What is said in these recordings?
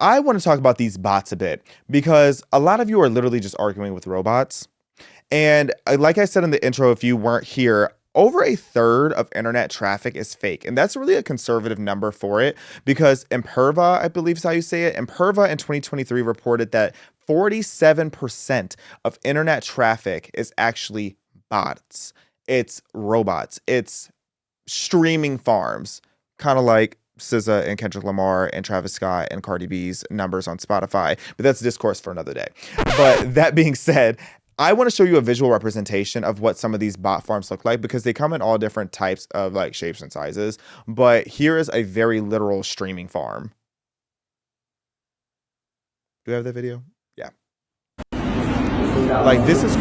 I want to talk about these bots a bit because a lot of you are literally just arguing with robots. And like I said in the intro, if you weren't here, over a third of internet traffic is fake. And that's really a conservative number for it because Imperva, I believe is how you say it, Imperva in 2023 reported that 47% of internet traffic is actually bots. It's robots. It's streaming farms, kind of like SZA and Kendrick Lamar and Travis Scott and Cardi B's numbers on Spotify. But that's discourse for another day. But that being said, I want to show you a visual representation of what some of these bot farms look like because they come in all different types of like shapes and sizes. But here is a very literal streaming farm. Do we have that video? Yeah. Like, this is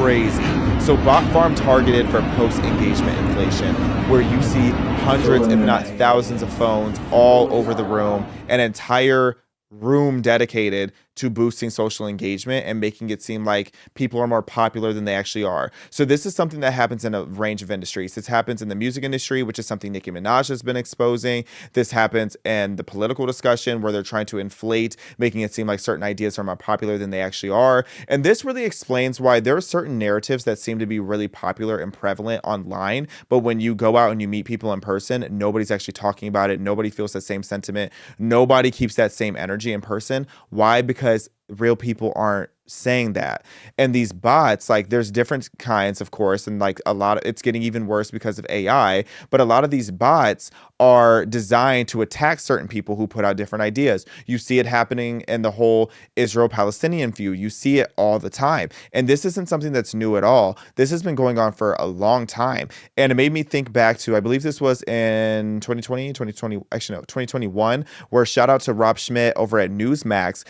crazy. So bot farm targeted for post-engagement inflation, where you see hundreds, if not thousands of phones all over the room, an entire room dedicated to boosting social engagement and making it seem like people are more popular than they actually are. So this is something that happens in a range of industries. This happens in the music industry, which is something Nicki Minaj has been exposing. This happens in the political discussion where they're trying to inflate, making it seem like certain ideas are more popular than they actually are. And this really explains why there are certain narratives that seem to be really popular and prevalent online, but when you go out and you meet people in person, nobody's actually talking about it. Nobody feels the same sentiment. Nobody keeps that same energy in person. Why? Because real people aren't saying that. And these bots, like, there's different kinds, of course, and like a lot of it's getting even worse because of AI, but a lot of these bots are designed to attack certain people who put out different ideas. You see it happening in the whole Israel-Palestinian feud. You see it all the time. And this isn't something that's new at all. This has been going on for a long time. And it made me think back to, I believe this was in 2021, where shout out to Rob Schmidt over at Newsmax.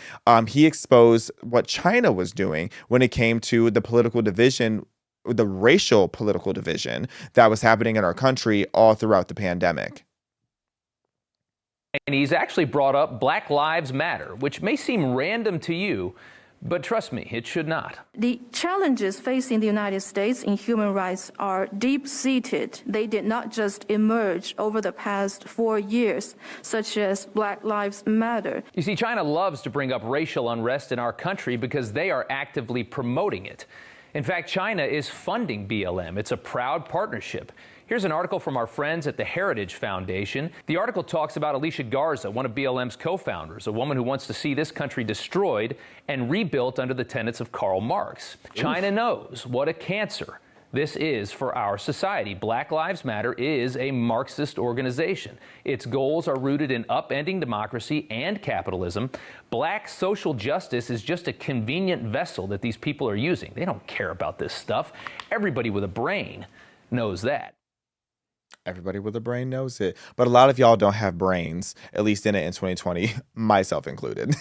He exposed what China was doing when it came to the political division, the racial political division that was happening in our country all throughout the pandemic. And he's actually brought up Black Lives Matter, which may seem random to you, but trust me, it should not. The challenges facing the United States in human rights are deep-seated. They did not just emerge over the past 4 years, such as Black Lives Matter. You see, China loves to bring up racial unrest in our country because they are actively promoting it. In fact, China is funding BLM. It's a proud partnership. Here's an article from our friends at the Heritage Foundation. The article talks about Alicia Garza, one of BLM's co-founders, a woman who wants to see this country destroyed and rebuilt under the tenets of Karl Marx. China knows what a cancer this is for our society. Black Lives Matter is a Marxist organization. Its goals are rooted in upending democracy and capitalism. Black social justice is just a convenient vessel that these people are using. They don't care about this stuff. Everybody with a brain knows that. Everybody with a brain knows it. But a lot of y'all don't have brains, at least in it in 2020, myself included.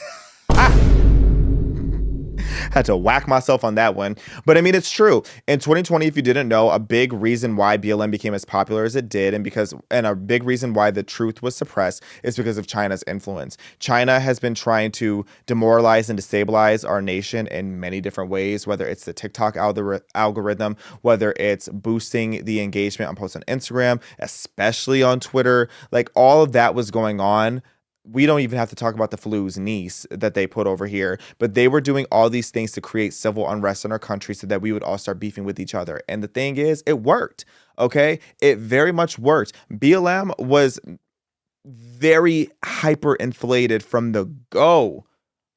Had to whack myself on that one. But I mean, it's true. In 2020, if you didn't know, a big reason why BLM became as popular as it did, and a big reason why the truth was suppressed, is because of China's influence. China has been trying to demoralize and destabilize our nation in many different ways, whether it's the TikTok algorithm, whether it's boosting the engagement on posts on Instagram, especially on Twitter. Like, all of that was going on. We don't even have to talk about the flu's niece that they put over here, but they were doing all these things to create civil unrest in our country so that we would all start beefing with each other. And the thing is, it worked. Okay. It very much worked. BLM was very hyperinflated from the go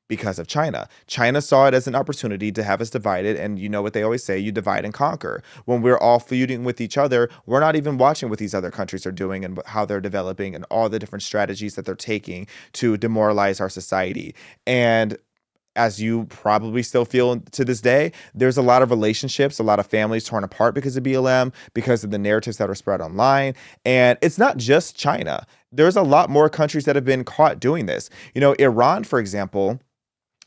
because of China. China saw it as an opportunity to have us divided. And you know what they always say, you divide and conquer. When we're all feuding with each other, we're not even watching what these other countries are doing and how they're developing and all the different strategies that they're taking to demoralize our society. And as you probably still feel to this day, there's a lot of relationships, a lot of families torn apart because of BLM, because of the narratives that are spread online. And it's not just China. There's a lot more countries that have been caught doing this. You know, Iran, for example,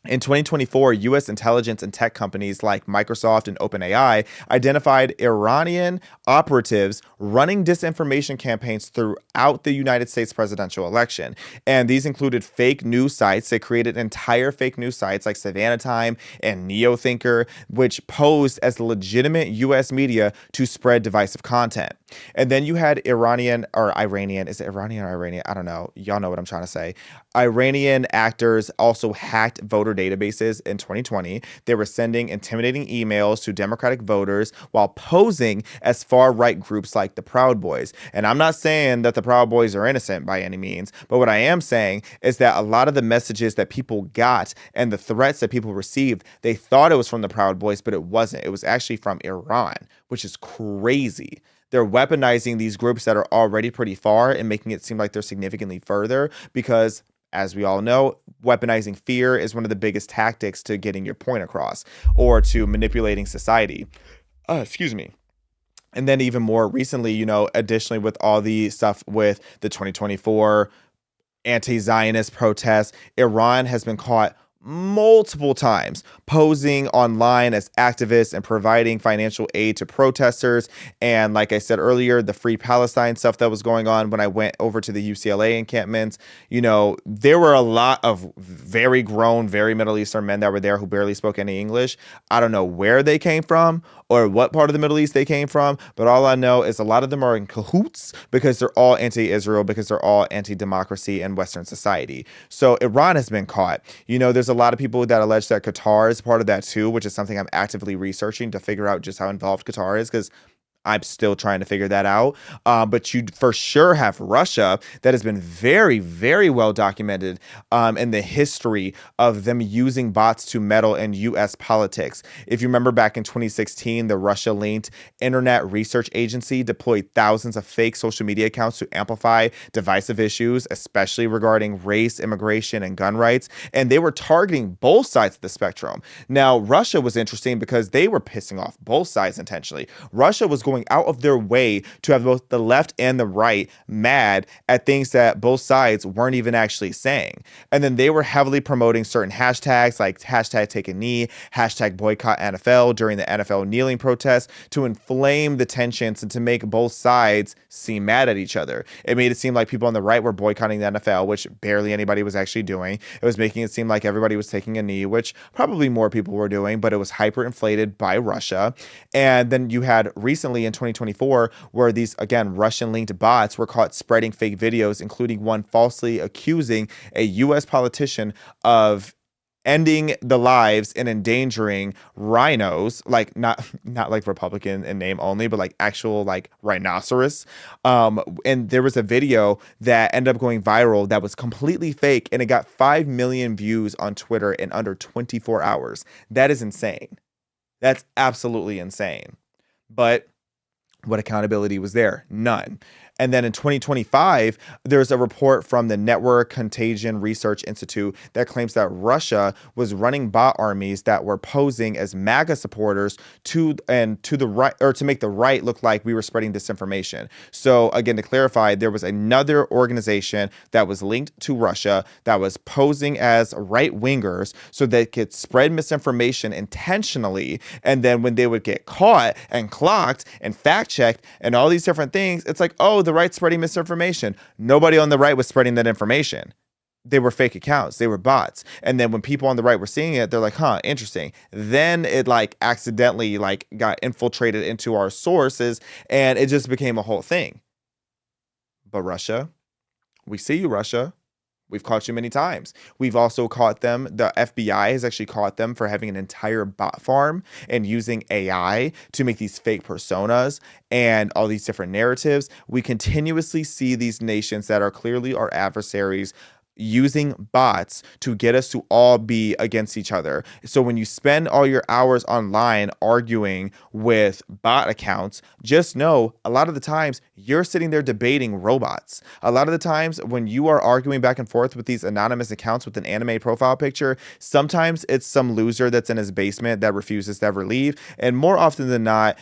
in 2024, U.S. intelligence and tech companies like Microsoft and OpenAI identified Iranian operatives running disinformation campaigns throughout the United States presidential election. And these included fake news sites. They created entire fake news sites like Savannah Time and NeoThinker, which posed as legitimate U.S. media to spread divisive content. And then you had Iranian or Iranian. Is it Iranian or Iranian? I don't know. Y'all know what I'm trying to say. Iranian actors also hacked voter databases in 2020. They were sending intimidating emails to Democratic voters while posing as far-right groups like the Proud Boys. And I'm not saying that the Proud Boys are innocent by any means, but what I am saying is that a lot of the messages that people got and the threats that people received, they thought it was from the Proud Boys, but it wasn't. It was actually from Iran, which is crazy. They're weaponizing these groups that are already pretty far and making it seem like they're significantly further because, as we all know, weaponizing fear is one of the biggest tactics to getting your point across or to manipulating society. Excuse me. And then even more recently, additionally with all the stuff with the 2024 anti-Zionist protests, Iran has been caught multiple times posing online as activists and providing financial aid to protesters. And like I said earlier, the Free Palestine stuff that was going on when I went over to the UCLA encampments, there were a lot of very grown, very Middle Eastern men that were there who barely spoke any English. I don't know where they came from or what part of the Middle East they came from, but all I know is a lot of them are in cahoots because they're all anti-Israel, because they're all anti-democracy and Western society. So Iran has been caught. There's a lot of people that allege that Qatar is part of that too, which is something I'm actively researching to figure out just how involved Qatar is, because I'm still trying to figure that out. But you for sure have Russia that has been very, very well documented in the history of them using bots to meddle in U.S. politics. If you remember back in 2016, the Russia-linked Internet Research Agency deployed thousands of fake social media accounts to amplify divisive issues, especially regarding race, immigration, and gun rights. And they were targeting both sides of the spectrum. Now, Russia was interesting because they were pissing off both sides intentionally. Russia was going out of their way to have both the left and the right mad at things that both sides weren't even actually saying. And then they were heavily promoting certain hashtags like hashtag take a knee, hashtag boycott NFL during the NFL kneeling protests to inflame the tensions and to make both sides seem mad at each other. It made it seem like people on the right were boycotting the NFL, which barely anybody was actually doing. It was making it seem like everybody was taking a knee, which probably more people were doing, but it was hyperinflated by Russia. And then you had recently in 2024 where these, again, Russian-linked bots were caught spreading fake videos, including one falsely accusing a U.S. politician of ending the lives and endangering rhinos, like not like Republican in name only, but like actual like rhinoceros. And there was a video that ended up going viral that was completely fake, and it got 5 million views on Twitter in under 24 hours. That is insane. That's absolutely insane. But what accountability was there? None. And then in 2025, there's a report from the Network Contagion Research Institute that claims that Russia was running bot armies that were posing as MAGA supporters to the right, or to make the right look like we were spreading disinformation. So again, to clarify, there was another organization that was linked to Russia that was posing as right wingers so they could spread misinformation intentionally. And then when they would get caught and clocked and fact checked and all these different things, it's like, oh, the right spreading misinformation. Nobody on the right was spreading that information. They were fake accounts. They were bots. And then when people on the right were seeing it, they're like, huh, interesting. Then it like accidentally like got infiltrated into our sources and it just became a whole thing. But Russia, we see you, Russia. We've caught you many times. We've also caught them. The FBI has actually caught them for having an entire bot farm and using AI to make these fake personas and all these different narratives. We continuously see these nations that are clearly our adversaries using bots to get us to all be against each other. So when you spend all your hours online arguing with bot accounts, just know a lot of the times you're sitting there debating robots. A lot of the times when you are arguing back and forth with these anonymous accounts with an anime profile picture, sometimes it's some loser that's in his basement that refuses to ever leave. And more often than not,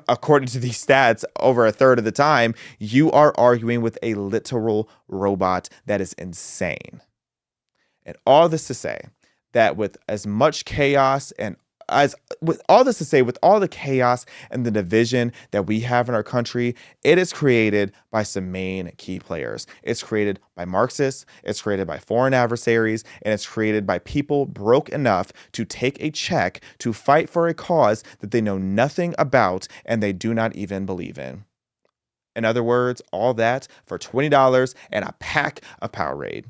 according to these stats, over a third of the time, you are arguing with a literal robot that is insane. And all this to say that with as much chaos and with all the chaos and the division that we have in our country, it is created by some main key players. It's created by Marxists, it's created by foreign adversaries, and it's created by people broke enough to take a check to fight for a cause that they know nothing about and they do not even believe in. In other words, all that for $20 and a pack of Powerade.